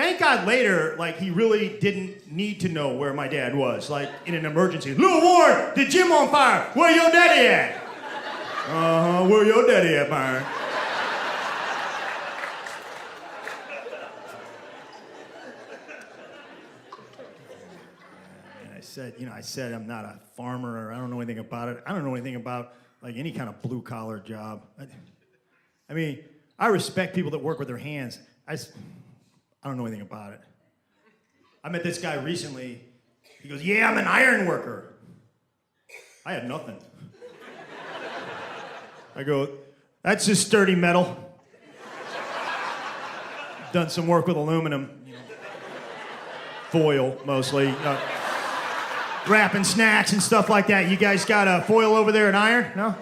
Thank God later, like, he really didn't need to know where my dad was, like, in an emergency. Little Ward, the gym on fire. Where your daddy at? Where your daddy at, Byron? And I said I'm not a farmer, or I don't know anything about it. I don't know anything about, like, any kind of blue-collar job. I mean, I respect people that work with their hands. I don't know anything about it. I met this guy recently. He goes, yeah, I'm an iron worker. I had nothing. I go, that's just sturdy metal. Done some work with aluminum. Foil, mostly. Wrapping snacks and stuff like that. You guys got a foil over there and iron? No?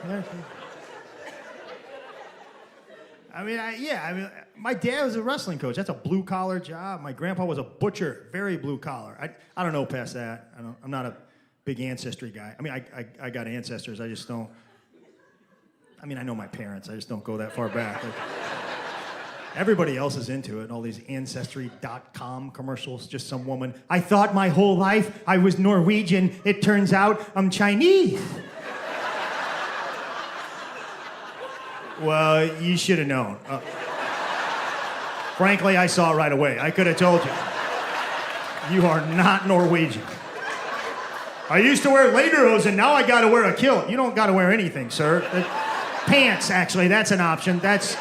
Yeah. My dad was a wrestling coach. That's a blue-collar job. My grandpa was a butcher, very blue-collar. I don't know past that. I'm not a big ancestry guy. I mean, I got ancestors. I just don't. I mean, I know my parents. I just don't go that far back. Like, everybody else is into it, and all these Ancestry.com commercials, just some woman. I thought my whole life I was Norwegian. It turns out I'm Chinese. Well, you should have known. Frankly, I saw it right away. I could have told you. You are not Norwegian. I used to wear lederhosen, now I gotta wear a kilt. You don't gotta wear anything, sir. Pants, actually, that's an option. That's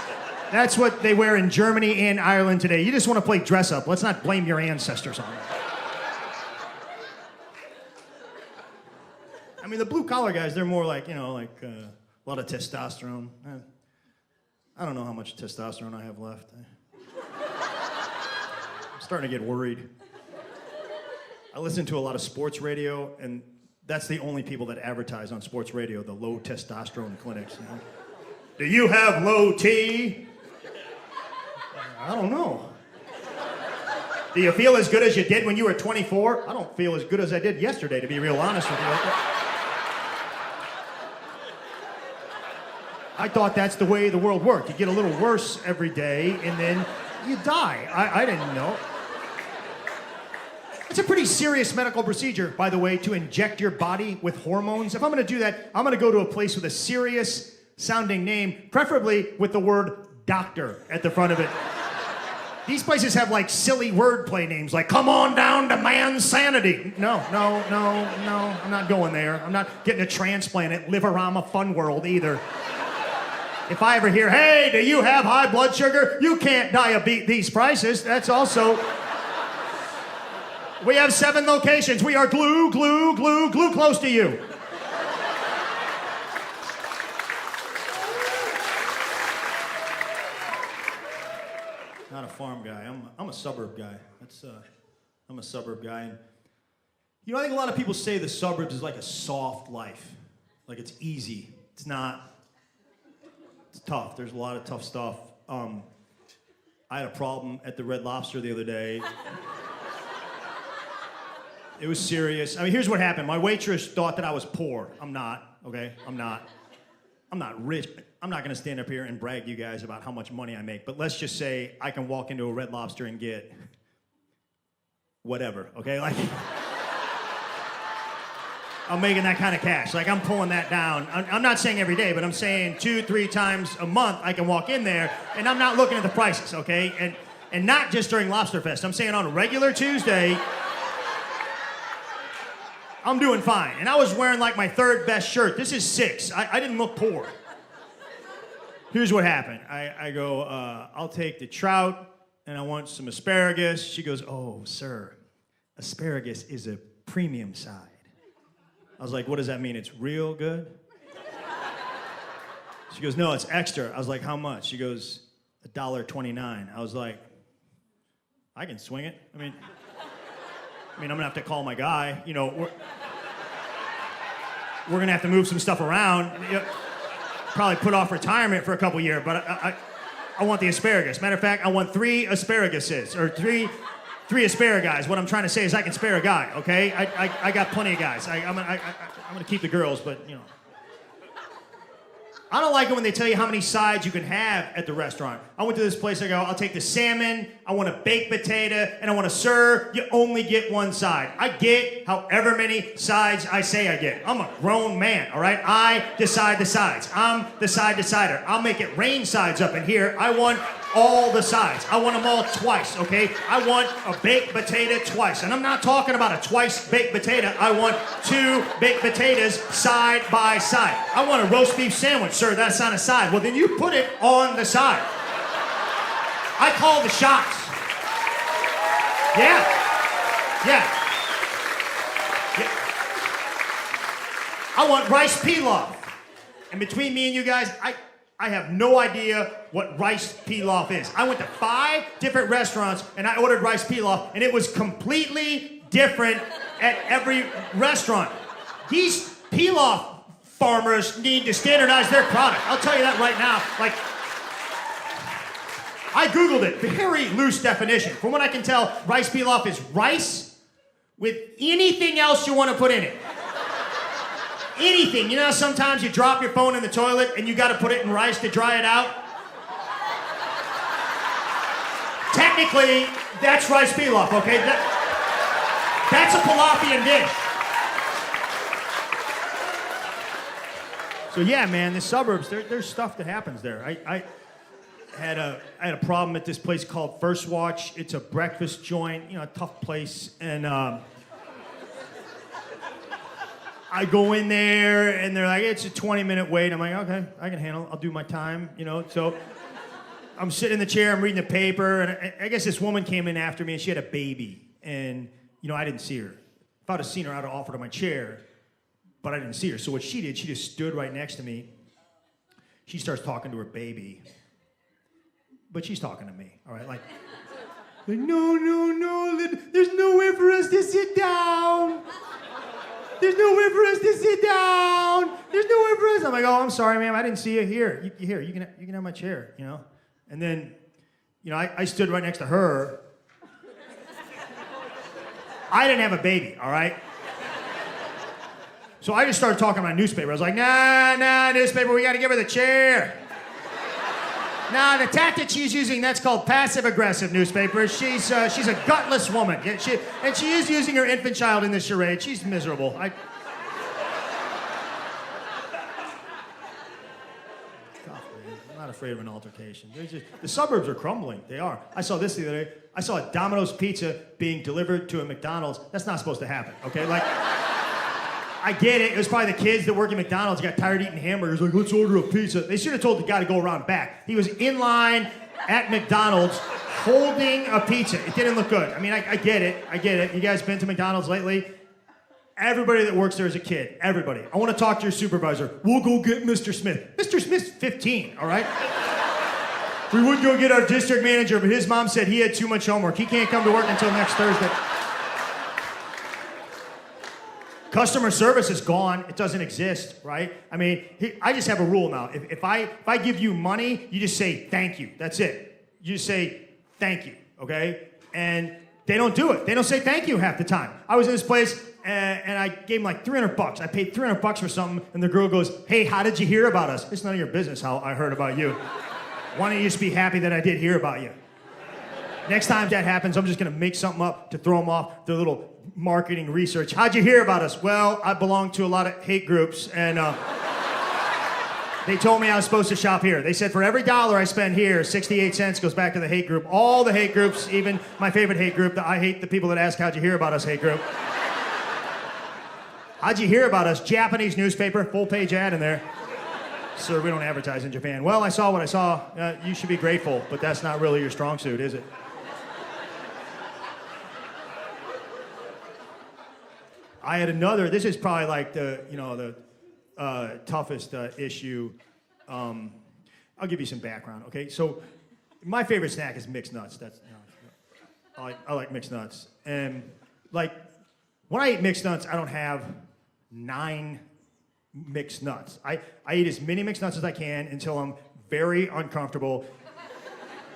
what they wear in Germany and Ireland today. You just want to play dress up. Let's not blame your ancestors on it. I mean, the blue-collar guys, they're more like, a lot of testosterone. I don't know how much testosterone I have left. I'm starting to get worried. I listen to a lot of sports radio, and that's the only people that advertise on sports radio, the low testosterone clinics. Do you have low T? I don't know. Do you feel as good as you did when you were 24? I don't feel as good as I did yesterday, to be real honest with you. I thought that's the way the world worked. You get a little worse every day, and then you die. I didn't know. It's a pretty serious medical procedure, by the way, to inject your body with hormones. If I'm going to do that, I'm going to go to a place with a serious-sounding name, preferably with the word doctor at the front of it. These places have, like, silly wordplay names, like, come on down to man's sanity. No, I'm not going there. I'm not getting a transplant at Liverama Fun World either. If I ever hear, hey, do you have high blood sugar? You can't diabete these prices. That's also... We have 7 locations. We are glue close to you. Not a farm guy. I'm a suburb guy. I'm a suburb guy. And, I think a lot of people say the suburbs is like a soft life. Like it's easy. It's not. It's tough. There's a lot of tough stuff. I had a problem at the Red Lobster the other day. It was serious. I mean, here's what happened. My waitress thought that I was poor. I'm not, okay? I'm not rich. I'm not gonna stand up here and brag to you guys about how much money I make, but let's just say I can walk into a Red Lobster and get whatever, okay? Like, I'm making that kind of cash. Like, I'm pulling that down. I'm not saying every day, but I'm saying 2-3 times a month I can walk in there, and I'm not looking at the prices, okay? And not just during Lobster Fest. I'm saying on a regular Tuesday, I'm doing fine. And I was wearing like my 3rd best shirt. This is 6. I didn't look poor. Here's what happened. I go, I'll take the trout and I want some asparagus. She goes, oh, sir, asparagus is a premium side. I was like, what does that mean? It's real good? She goes, no, it's extra. I was like, how much? She goes, $1.29. I was like, I can swing it. I mean, I'm gonna have to call my guy. We're gonna have to move some stuff around. Probably put off retirement for a couple years, but I want the asparagus. Matter of fact, I want 3 asparaguses, or three asparagus. What I'm trying to say is I can spare a guy, okay? I got plenty of guys. I'm gonna keep the girls, but I don't like it when they tell you how many sides you can have at the restaurant. I went to this place, I go, I'll take the salmon, I want a baked potato, and I want to serve. You only get one side. I get however many sides I say I get. I'm a grown man, all right? I decide the sides. I'm the side decider. I'll make it rain sides up in here. I want all the sides. I want them all twice, okay? I want a baked potato twice. And I'm not talking about a twice baked potato. I want 2 baked potatoes side by side. I want a roast beef sandwich. Sir, that's on a side. Well, then you put it on the side. I call the shots. Yeah. I want rice pilaf. And between me and you guys, I have no idea what rice pilaf is. I went to 5 different restaurants and I ordered rice pilaf, and it was completely different at every restaurant. These pilaf farmers need to standardize their product. I'll tell you that right now. Like, I Googled it, very loose definition. From what I can tell, rice pilaf is rice with anything else you want to put in it. Anything. You know, sometimes you drop your phone in the toilet and you got to put it in rice to dry it out. Technically, that's rice pilaf, okay? That's a Pilafian dish. So yeah, man, the suburbs, there's stuff that happens there. I had a problem at this place called First Watch. It's a breakfast joint, you know, a tough place, and I go in there, and they're like, it's a 20-minute wait. I'm like, okay, I can handle it. I'll do my time, you know. So I'm sitting in the chair, I'm reading the paper, and I guess this woman came in after me, and she had a baby. And, you know, I didn't see her. If I'd have seen her, I'd have offered her my chair, but I didn't see her. So what she did, she just stood right next to me. She starts talking to her baby. But she's talking to me, all right? Like no, there's nowhere for us to sit down. There's nowhere for us to sit down. There's nowhere for us. I'm like, oh, I'm sorry, ma'am. I didn't see you here. You can have my chair, you know? And then, you know, I stood right next to her. I didn't have a baby, all right? So I just started talking about newspaper. I was like, nah, newspaper, we got to give her the chair. Nah, the tactic she's using, that's called passive-aggressive newspaper. She's a gutless woman. And she is using her infant child in this charade. She's miserable. I'm not afraid of an altercation. The suburbs are crumbling. They are. I saw this the other day. I saw a Domino's pizza being delivered to a McDonald's. That's not supposed to happen, okay? Like, I get it. It was probably the kids that work at McDonald's got tired eating hamburgers. Like, let's order a pizza. They should have told the guy to go around back. He was in line at McDonald's holding a pizza. It didn't look good. I mean, I get it. You guys been to McDonald's lately? Everybody that works there is a kid. Everybody. I want to talk to your supervisor. We'll go get Mr. Smith. Mr. Smith's 15, all right? We would go get our district manager, but his mom said he had too much homework. He can't come to work until next Thursday. Customer service is gone. It doesn't exist, right? I mean, I just have a rule now. If I give you money, you just say thank you. That's it. You just say thank you, okay? And they don't do it. They don't say thank you half the time. I was in this place and I gave them like $300. I paid $300 for something, and the girl goes, "Hey, how did you hear about us?" It's none of your business how I heard about you. Why don't you just be happy that I did hear about you? Next time that happens, I'm just gonna make something up to throw them off their little marketing research. How'd you hear about us? Well, I belong to a lot of hate groups, and they told me I was supposed to shop here. They said for every dollar I spend here, 68 cents goes back to the hate group. All the hate groups, even my favorite hate group, the I hate the people that ask how'd you hear about us hate group. How'd you hear about us? Japanese newspaper, full-page ad in there. Sir, we don't advertise in Japan. Well, I saw what I saw. You should be grateful, but that's not really your strong suit, is it? I had another, this is probably like the toughest issue. I'll give you some background, okay? So my favorite snack is mixed nuts. I like mixed nuts. And like, when I eat mixed nuts, I don't have 9 mixed nuts. I eat as many mixed nuts as I can until I'm very uncomfortable.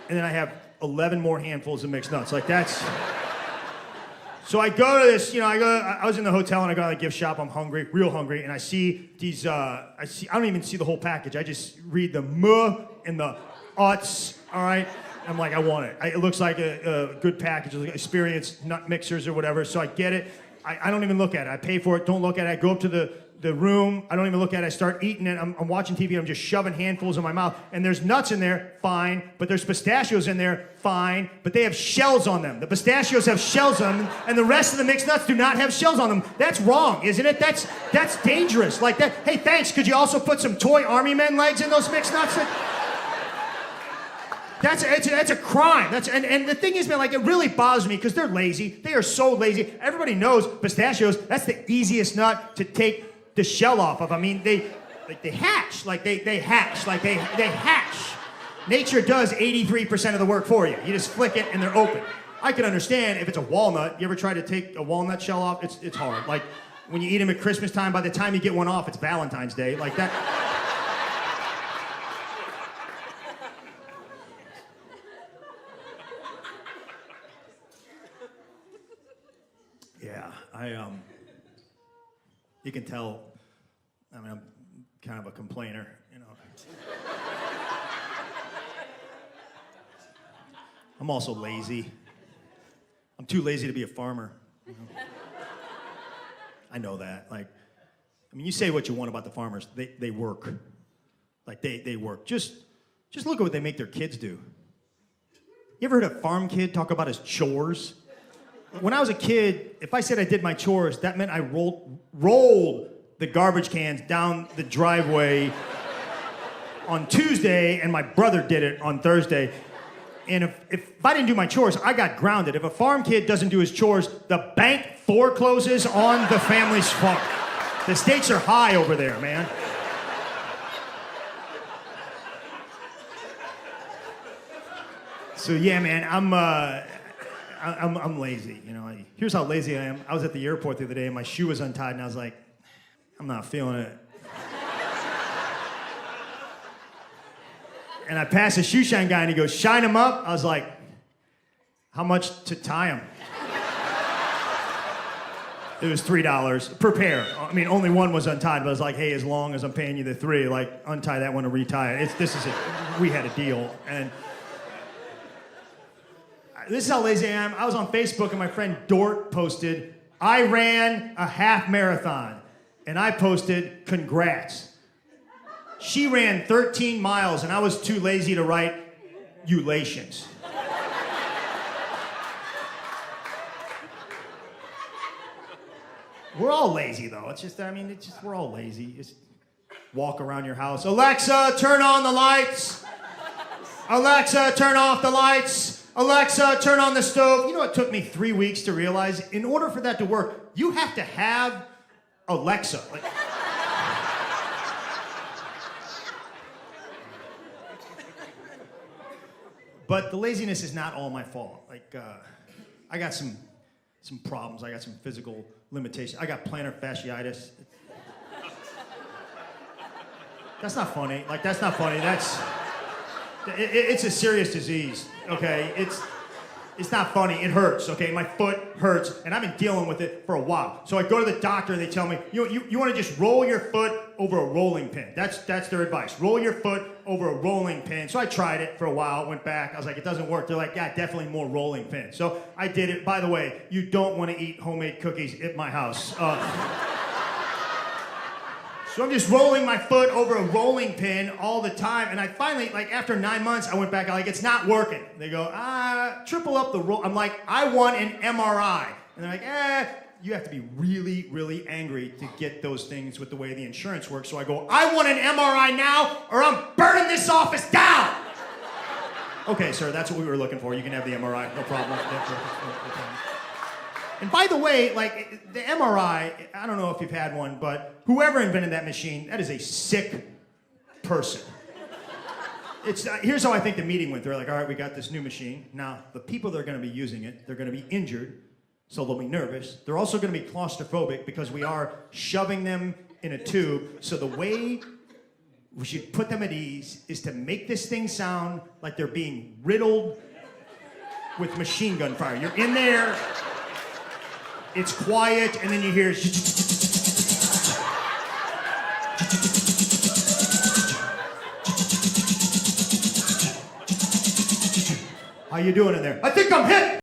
And then I have 11 more handfuls of mixed nuts. Like, that's So I go to this, I was in the hotel and I go to the gift shop. I'm hungry, real hungry, and I see these. I don't even see the whole package. I just read the M and the UTS. All right, I'm like, I want it. It looks like a good package, like Experience nut mixers or whatever. So I get it. I don't even look at it. I pay for it. Don't look at it. I go up to the room. I don't even look at it. I start eating it. I'm watching TV. I'm just shoving handfuls in my mouth. And there's nuts in there, fine. But there's pistachios in there, fine. But they have shells on them. The pistachios have shells on them, and the rest of the mixed nuts do not have shells on them. That's wrong, isn't it? That's dangerous. Like that. Hey, thanks. Could you also put some toy army men legs in those mixed nuts? That's a crime. And the thing is, man, like it really bothers me because they're lazy. They are so lazy. Everybody knows pistachios. That's the easiest nut to take the shell off of. I mean, they hatch. They hatch. Nature does 83% of the work for you. You just flick it and they're open. I can understand if it's a walnut. You ever try to take a walnut shell off? It's hard. Like when you eat them at Christmas time, by the time you get one off, it's Valentine's Day. Like that. Yeah, you can tell, I mean, I'm kind of a complainer, I'm also lazy. I'm too lazy to be a farmer. I know that. You say what you want about the farmers. They work. They work. Just look at what they make their kids do. You ever heard a farm kid talk about his chores? When I was a kid, if I said I did my chores, that meant I rolled the garbage cans down the driveway on Tuesday, and my brother did it on Thursday. And if I didn't do my chores, I got grounded. If a farm kid doesn't do his chores, the bank forecloses on the family's farm. The stakes are high over there, man. So yeah, man, I'm lazy, Here's how lazy I am. I was at the airport the other day and my shoe was untied and I was like, I'm not feeling it. And I passed a shoe shine guy and he goes, shine him up. I was like, how much to tie him? It was $3 per pair. I mean, only one was untied, but I was like, hey, as long as I'm paying you the $3, untie that one and retie it. We had a deal. And this is how lazy I am. I was on Facebook and my friend Dort posted, I ran a half marathon. And I posted, congrats. She ran 13 miles and I was too lazy to write ulations. We're all lazy though. We're all lazy. Just walk around your house. Alexa, turn on the lights. Alexa, turn off the lights. Alexa, turn on the stove. You know it took me 3 weeks to realize? In order for that to work, you have to have Alexa. But the laziness is not all my fault. I got some problems. I got some physical limitations. I got plantar fasciitis. That's not funny. That's not funny. It's a serious disease, okay? It's not funny. It hurts, okay? My foot hurts, and I've been dealing with it for a while. So I go to the doctor, and they tell me, you want to just roll your foot over a rolling pin. That's their advice. Roll your foot over a rolling pin. So I tried it for a while, went back. I was like, it doesn't work. They're like, yeah, definitely more rolling pins. So I did it. By the way, you don't want to eat homemade cookies at my house. So I'm just rolling my foot over a rolling pin all the time. And I finally, after 9 months, I went back, it's not working. They go, triple up the roll. I'm like, I want an MRI. And they're like, you have to be really, really angry to get those things with the way the insurance works. So I go, I want an MRI now or I'm burning this office down. Okay, sir, that's what we were looking for. You can have the MRI, no problem. No problem. And by the way, the MRI, I don't know if you've had one, but whoever invented that machine, that is a sick person. Here's how I think the meeting went. They're like, all right, we got this new machine. Now, the people that are going to be using it, they're going to be injured, so they'll be nervous. They're also going to be claustrophobic because we are shoving them in a tube. So the way we should put them at ease is to make this thing sound like they're being riddled with machine gun fire. You're in there. It's quiet, and then you hear. How you doing in there? I think I'm hit.